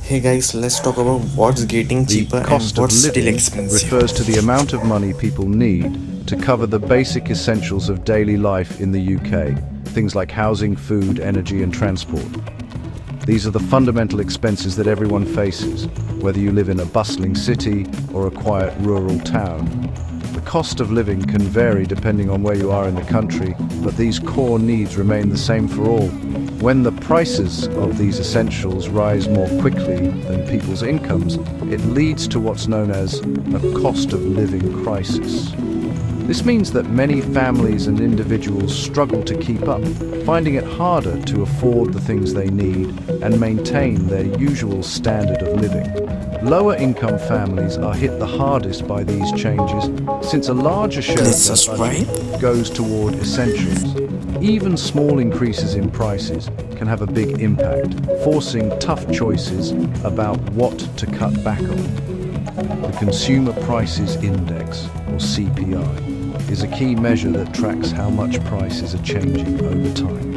Hey guys, let's talk about what's getting The cheaper and cost of what's still living expensive. refers to the amount of money people need to cover the basic essentials of daily life in the UK, things like housing, food, energy and transport. These are the fundamental expenses that everyone faces, whether you live in a bustling city or a quiet rural town. The cost of living can vary depending on where you are in the country, but these core needs remain the same for all. When the prices of these essentials rise more quickly than people's incomes, it leads to what's known as a cost of living crisis. This means that many families and individuals struggle to keep up, finding it harder to afford the things they need and maintain their usual standard of living. Lower income families are hit the hardest by these changes, since a larger share of Let's their subscribe. budget goes toward essentials. Even small increases in prices can have a big impact, forcing tough choices about what to cut back on. The Consumer Prices Index, or CPI, is a key measure that tracks how much prices are changing over time.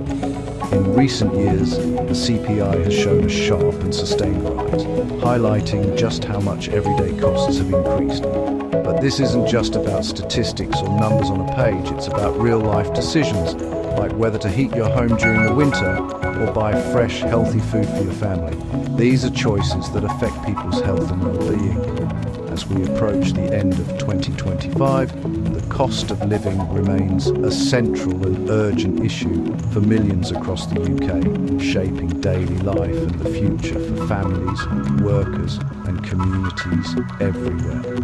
In recent years, the CPI has shown a sharp and sustained rise, highlighting just how much everyday costs have increased. But this isn't just about statistics or numbers on a page, it's about real-life decisions, like whether to heat your home during the winter or buy fresh, healthy food for your family. These are choices that affect people's health and well-being. As we approach the end of 2025, the cost of living remains a central and urgent issue for millions across the UK, shaping daily life and the future for families, workers and communities everywhere.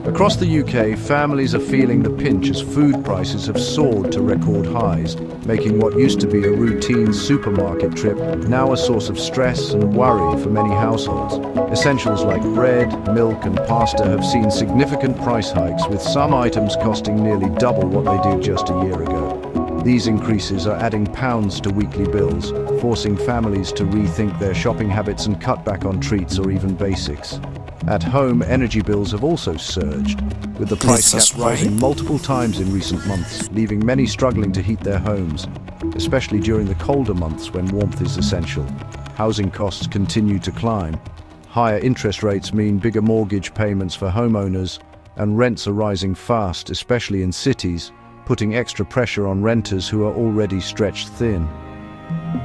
Across the UK, families are feeling the pinch as food prices have soared to record highs, making what used to be a routine supermarket trip now a source of stress and worry for many households. Essentials like bread, milk and pasta have seen significant price hikes, with some items costing nearly double what they did just a year ago. These increases are adding pounds to weekly bills, forcing families to rethink their shopping habits and cut back on treats or even basics. At home, energy bills have also surged, with the price gap rising multiple times in recent months, leaving many struggling to heat their homes, especially during the colder months when warmth is essential. Housing costs continue to climb. Higher interest rates mean bigger mortgage payments for homeowners, and rents are rising fast, especially in cities, putting extra pressure on renters who are already stretched thin.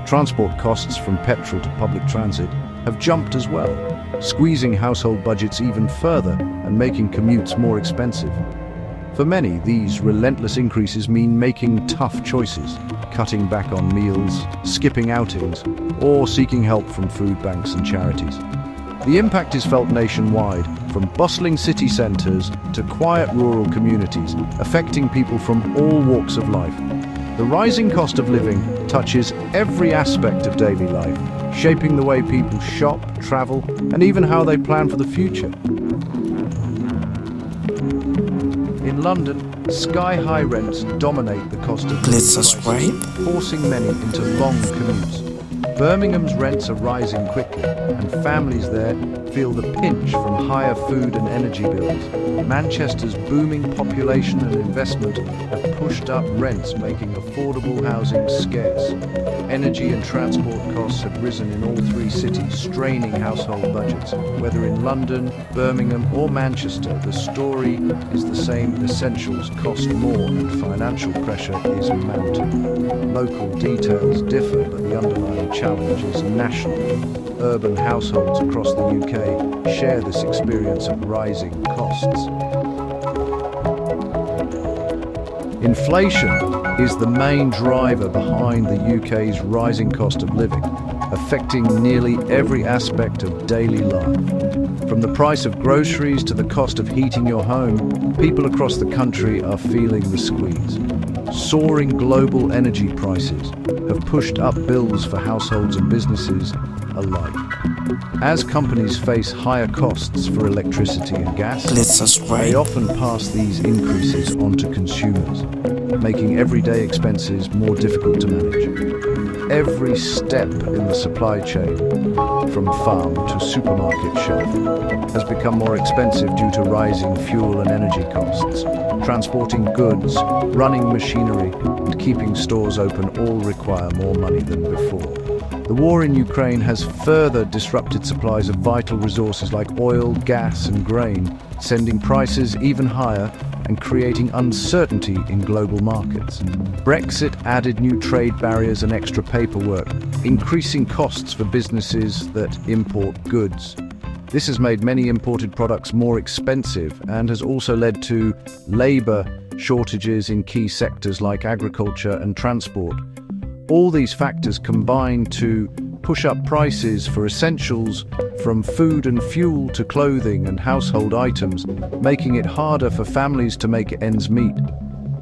Transport costs, from petrol to public transit, have jumped as well, squeezing household budgets even further and making commutes more expensive. For many, these relentless increases mean making tough choices, cutting back on meals, skipping outings, or seeking help from food banks and charities. The impact is felt nationwide, from bustling city centres to quiet rural communities, affecting people from all walks of life. The rising cost of living touches every aspect of daily life, shaping the way people shop, travel, and even how they plan for the future. In London, sky-high rents dominate the cost of living prices, forcing many into long commutes. Birmingham's rents are rising quickly, and families there feel the pinch from higher food and energy bills. Manchester's booming population and investment have pushed up rents, making affordable housing scarce. Energy and transport costs have risen in all three cities, straining household budgets. Whether in London, Birmingham or Manchester, the story is the same: essentials cost more and financial pressure is mounting. Local details differ, but the underlying challenge is national. Urban households across the UK share this experience of rising costs. Inflation is the main driver behind the UK's rising cost of living, affecting nearly every aspect of daily life. From the price of groceries to the cost of heating your home, people across the country are feeling the squeeze. Soaring global energy prices have pushed up bills for households and businesses alike. As companies face higher costs for electricity and gas, they often pass these increases on to consumers, making everyday expenses more difficult to manage. Every step in the supply chain, from farm to supermarket shelf, has become more expensive due to rising fuel and energy costs. transporting goods, running machinery, and keeping stores open all require more money than before. The war in Ukraine has further disrupted supplies of vital resources like oil, gas, and grain, sending prices even higher and creating uncertainty in global markets. Brexit added new trade barriers and extra paperwork, increasing costs for businesses that import goods. This has made many imported products more expensive and has also led to labor shortages in key sectors like agriculture and transport. All these factors combine to push up prices for essentials from food and fuel to clothing and household items, making it harder for families to make ends meet.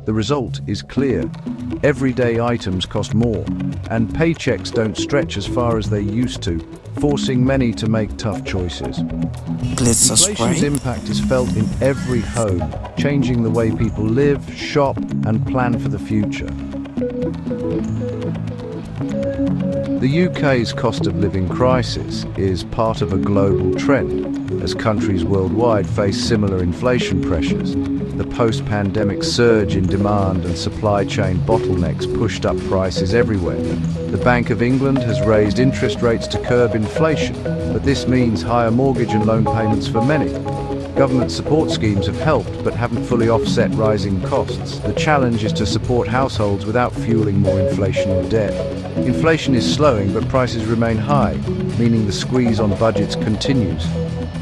The result is clear. Everyday items cost more, and paychecks don't stretch as far as they used to, forcing many to make tough choices. Please Inflation's subscribe. impact is felt in every home, changing the way people live, shop, and plan for the future. The UK's cost of living crisis is part of a global trend, as countries worldwide face similar inflation pressures. The post-pandemic surge in demand and supply chain bottlenecks pushed up prices everywhere. The Bank of England has raised interest rates to curb inflation, but this means higher mortgage and loan payments for many. Government support schemes have helped, but haven't fully offset rising costs. The challenge is to support households without fueling more inflation or debt. Inflation is slowing, but prices remain high, meaning the squeeze on budgets continues.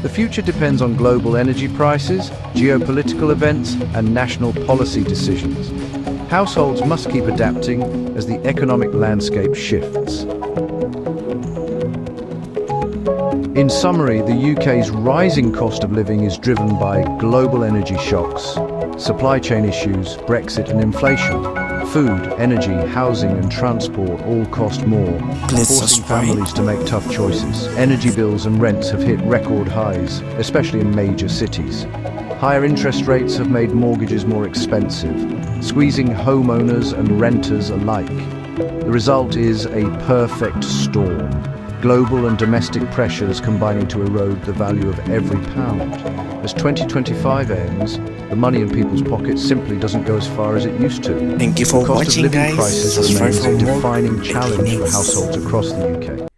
The future depends on global energy prices, geopolitical events, and national policy decisions. Households must keep adapting as the economic landscape shifts. In summary, the UK's rising cost of living is driven by global energy shocks, supply chain issues, Brexit and inflation. Food, energy, housing and transport all cost more, Please forcing subscribe. families to make tough choices. Energy bills and rents have hit record highs, especially in major cities. Higher interest rates have made mortgages more expensive, squeezing homeowners and renters alike. The result is a perfect storm. Global and domestic pressures combining to erode the value of every pound. As 2025 ends, the money in people's pockets simply doesn't go as far as it used to. Thank you for The cost of watching, living guys. crisis Subscribe remains for a more defining challenge for videos. households across the UK.